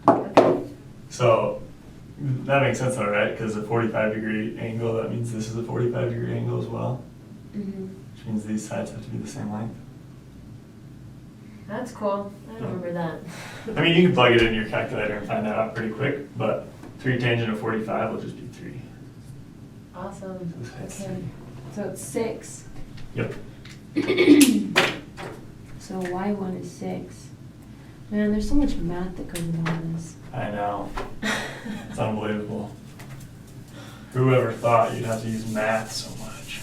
Okay. So that makes sense though, right? Because a 45-degree angle, that means this is a 45-degree angle as well, which means these sides have to be the same length. That's cool. I remember that. I mean, you can plug it in your calculator and find that out pretty quick, but 3 tangent of 45 will just be 3. Awesome. So this head's Okay. 3. So it's 6. Yep. So y1 is 6. Man, there's so much math that goes into all this. I know. It's unbelievable. Whoever thought you'd have to use math so much?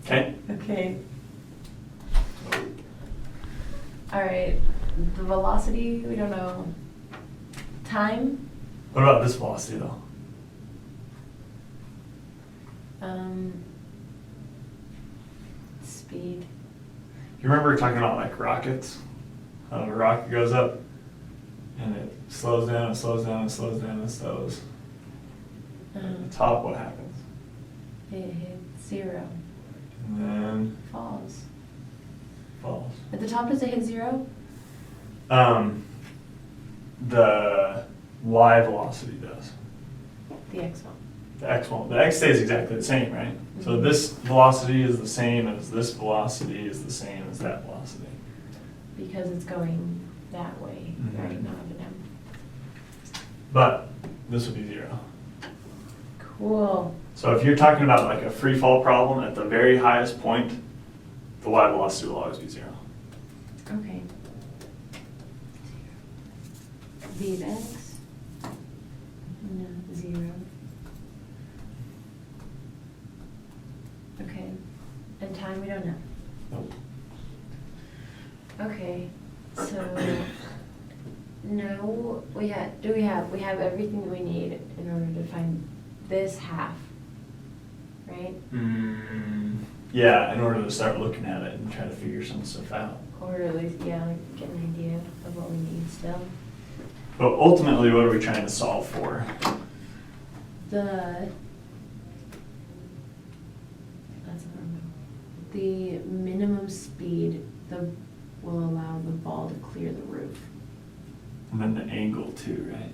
Okay. Okay. All right. The velocity, we don't know. Time? What about this velocity though? Speed. You remember talking about like rockets? How a rocket goes up and it slows down and slows down and slows down and slows. At the top, what happens? It hits 0. And then Falls. falls. At the top, does it hit 0? The y velocity does. The x one. The x won't. The x stays exactly the same, right? So this velocity is the same as this velocity is the same as that velocity. Because it's going that way, right? Not up and down. But this would be 0. Cool. So if you're talking about like a free fall problem at the very highest point, the y velocity will always be 0. Okay. V of x? No, 0. Okay. And time, we don't know. Nope. Okay, so now we have everything that we need in order to find this half, right? Yeah, in order to start looking at it and try to figure some stuff out. Or at least, yeah, like get an idea of what we need still. But ultimately, what are we trying to solve for? The minimum speed that will allow the ball to clear the roof. And then the angle too, right?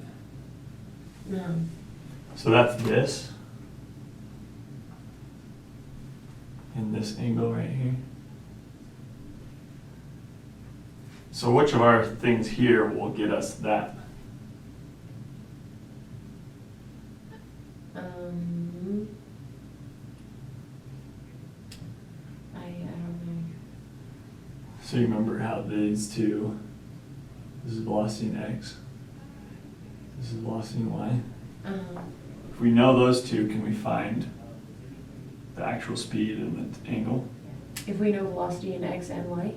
No. So that's this. And this angle right here. So which of our things here will get us that? I don't know. So you remember how these two, this is velocity in x, this is velocity in y. If we know those two, can we find the actual speed and the angle? If we know velocity in x and y?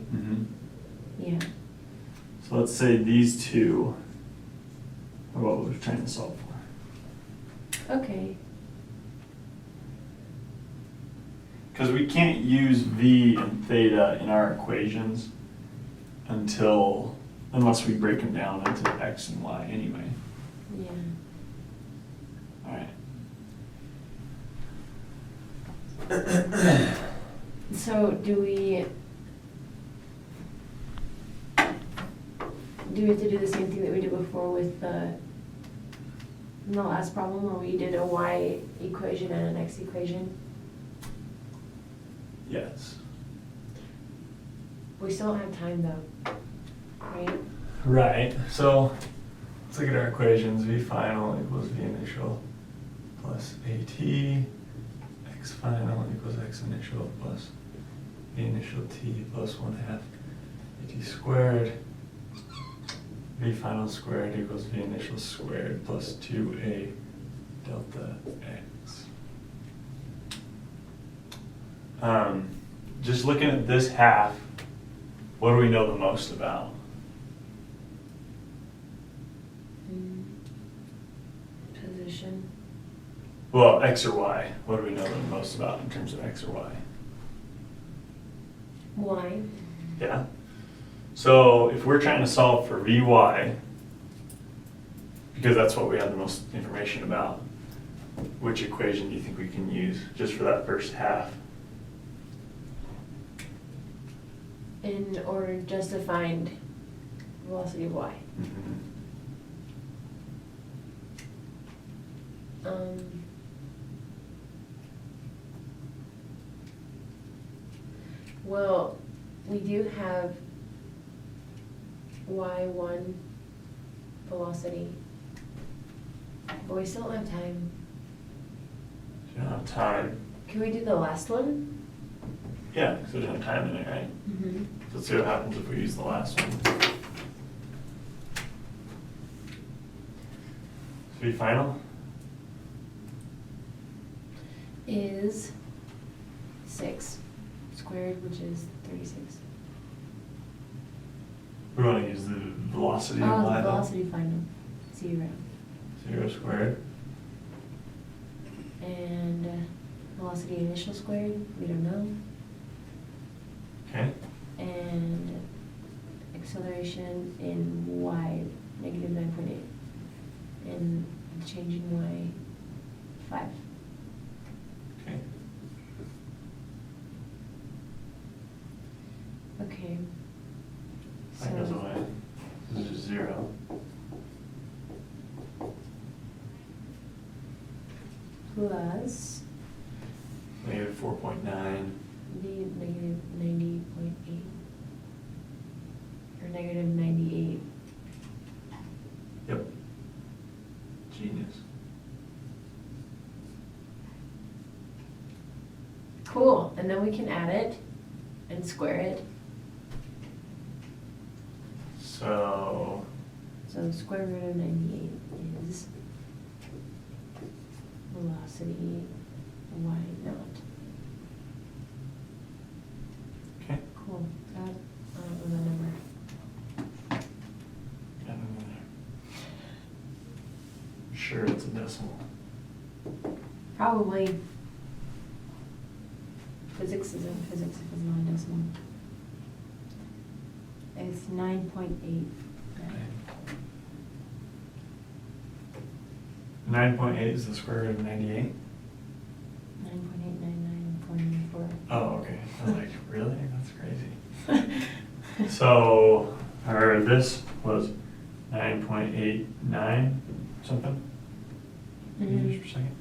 Yeah. So let's say these two are what we're trying to solve for. Okay. Because we can't use v and theta in our equations unless we break them down into x and y anyway. Yeah. All right. So do we have to do the same thing that we did before with in the last problem where we did a y equation and an x equation? Yes. We still don't have time though, right? Right. So let's look at our equations. V final equals v initial plus at. X final equals x initial plus v initial t plus 1/2 at squared. V final squared equals v initial squared plus 2a delta x. Just looking at this half, what do we know the most about? Position. Well, x or y. What do we know the most about in terms of x or y? Y. Yeah. So if we're trying to solve for Vy, because that's what we have the most information about, which equation do you think we can use just for that first half? in order just to find velocity of y. Well, we do have y1 velocity, but we still don't have time. You don't have time. Can we do the last one? Yeah, because there's no time in it, right? Mm-hmm. So let's see what happens if we use the last one. So be final? Is 6 squared, which is 36. We want to use the velocity of Oh, y the though. velocity final, 0. 0 squared. And velocity initial squared, we don't know. Okay. And acceleration in y, negative 9.8. And change in y, 5. Okay. Okay. That goes away. This is 0. Plus Negative 4.9. the negative 90.8. Or negative 98. Yep. Genius. Cool, and then we can add it and square it. So, So square root of 98 is velocity y naught. okay. Cool, that was a number. Got it in there. Sure, it's a decimal. Probably. Physics isn't physics if it's non-decimal. It's 9.8. Okay. 9.8 is the square root of 98? 9.899.94. Oh, okay. I was like, really? That's crazy. So, or this was 9.89 something? Meters per second?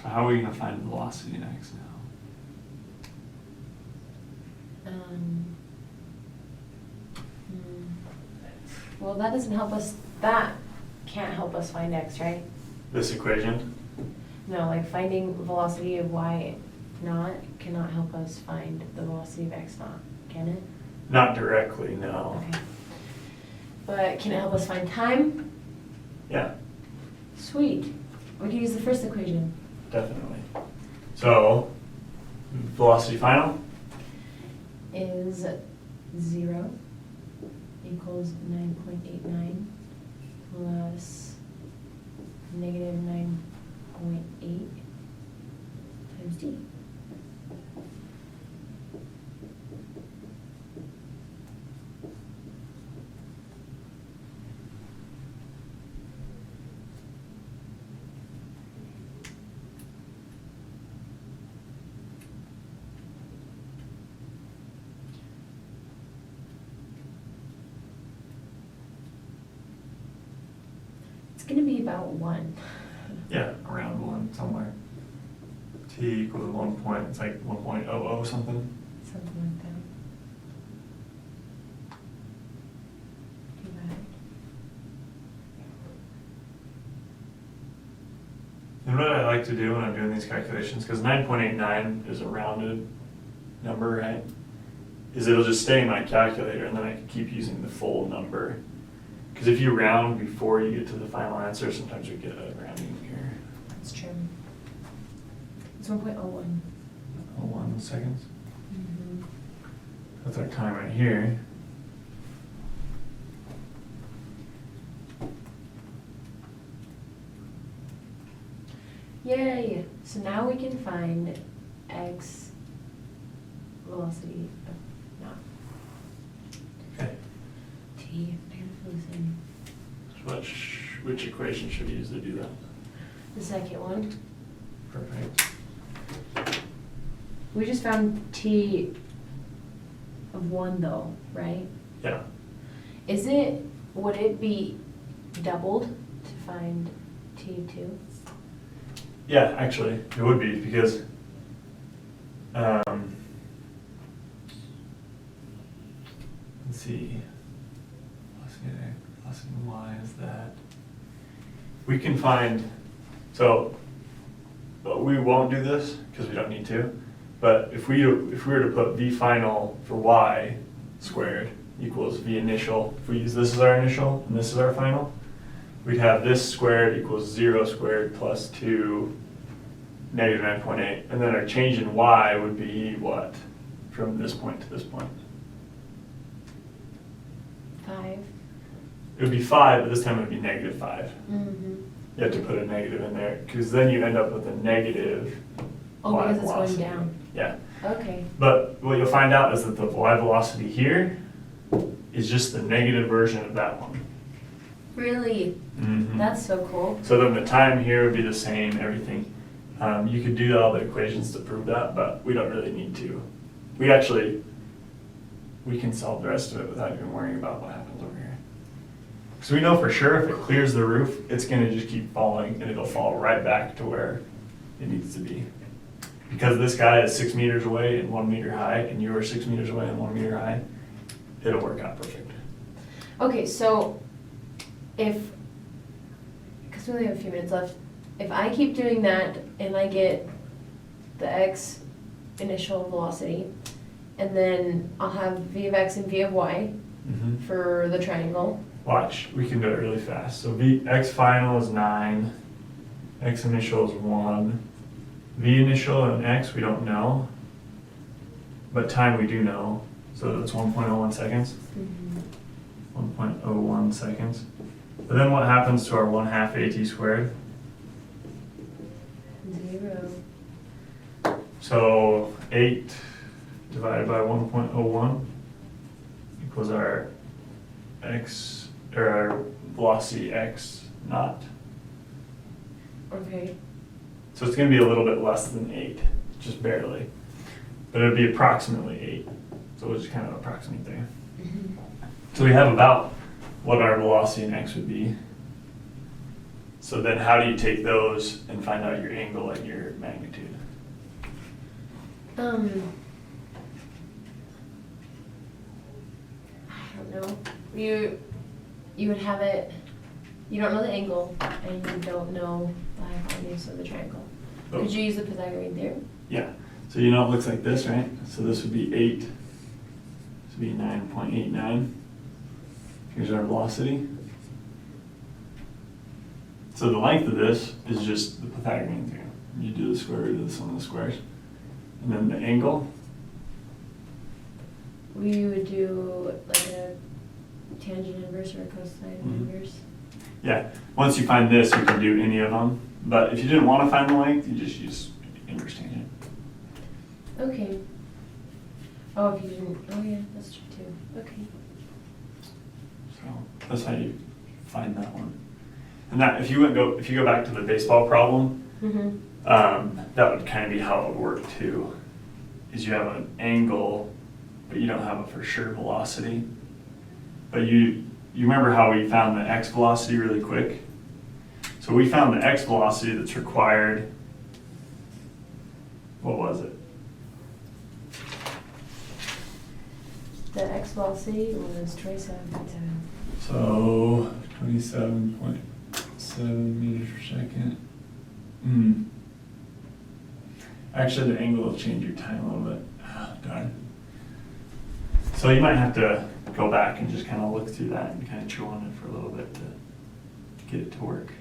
So how are we gonna find velocity next now? Well, that doesn't help us, that can't help us find x, right? This equation? No, like finding velocity of y naught cannot help us find the velocity of x naught, can it? Not directly, no. Okay. But can it help us find time? Yeah, Sweet. We can use the first equation. definitely. So, velocity final? Is 0 equals 9.89 plus negative 9.8 times d. It's gonna be about 1. Yeah, around 1 somewhere. T equals 1 point, it's like 1.00 something. Something like that. Too bad. And what I like to do when I'm doing these calculations, because 9.89 is a rounded number, right? Is it'll just stay in my calculator and then I can keep using the full number. Because if you round before you get to the final answer, sometimes we get a rounding error. That's true. It's 1.01. 1 seconds. Mm-hmm. That's our time right here. Yay! So now we can find x velocity of naught. Okay. T, I gotta fill this in. Which equation should we use to do that? The second one. perfect. We just found T of 1 though, right? Yeah. Would it be doubled to find T2? Yeah, actually, it would be because let's see, velocity y is that. We can find, so we won't do this because we don't need to, but if we were to put v final for y squared equals v initial, if we use this as our initial and this is our final, we'd have this squared equals 0 squared plus 2 negative 9.8, and then our change in y would be what from this point to this point? 5. It would be 5, but this time it would be negative 5. Mm-hmm. You have to put a negative in there, because then you end up with a negative Oh, y because it's velocity. going down. Yeah. Okay. But what you'll find out is that the y velocity here is just the negative version of that one. Really? Mhm. That's so cool. So then the time here would be the same, everything. You could do all the equations to prove that, but we don't really need to. We can solve the rest of it without even worrying about what happens over here. So we know for sure if it clears the roof, it's gonna just keep falling and it'll fall right back to where it needs to be. Because this guy is 6 meters away and 1 meter high, and you are 6 meters away and 1 meter high, it'll work out perfect. Okay, so because we only have a few minutes left, if I keep doing that and I get the x initial velocity, and then I'll have v of x and v of y for the triangle. Watch, we can do it really fast. So x final is 9, x initial is 1, v initial and x we don't know, but time we do know. So that's 1.01 seconds. 1.01 seconds. But then what happens to our 1/2 at squared? 0. So 8 divided by 1.01 equals our x, or our velocity x naught. Okay. So it's going to be a little bit less than 8, just barely. But it would be approximately 8. So we'll just kind of approximate there. So we have about what our velocity in x would be. So then how do you take those and find out your angle and your magnitude? I don't know. You would have it, you don't know the angle and you don't know the hypotenuse of the triangle. Oh. Could you use the Pythagorean theorem? Yeah. So you know it looks like this, right? So this would be 8. This would be 9.89. Here's our velocity. So the length of this is just the Pythagorean theorem. You do the square root of the sum of the squares. And then the angle. We would do like a tangent inverse or a cosine inverse. Yeah. Once you find this, you can do any of them. But if you didn't want to find the length, you just use inverse tangent. Okay. Oh, if you didn't, oh yeah, that's true too. Okay. So that's how you find that one. And that if you go back to the baseball problem, that would kind of be how it would work too. Is you have an angle, but you don't have a for sure velocity. But you remember how we found the x velocity really quick? So we found the x velocity that's required. What was it? The x velocity was 27.7. So 27.7 meters per second. Actually, the angle will change your time a little bit. Ah, darn. So you might have to go back and just kind of look through that and kind of chew on it for a little bit to get it to work.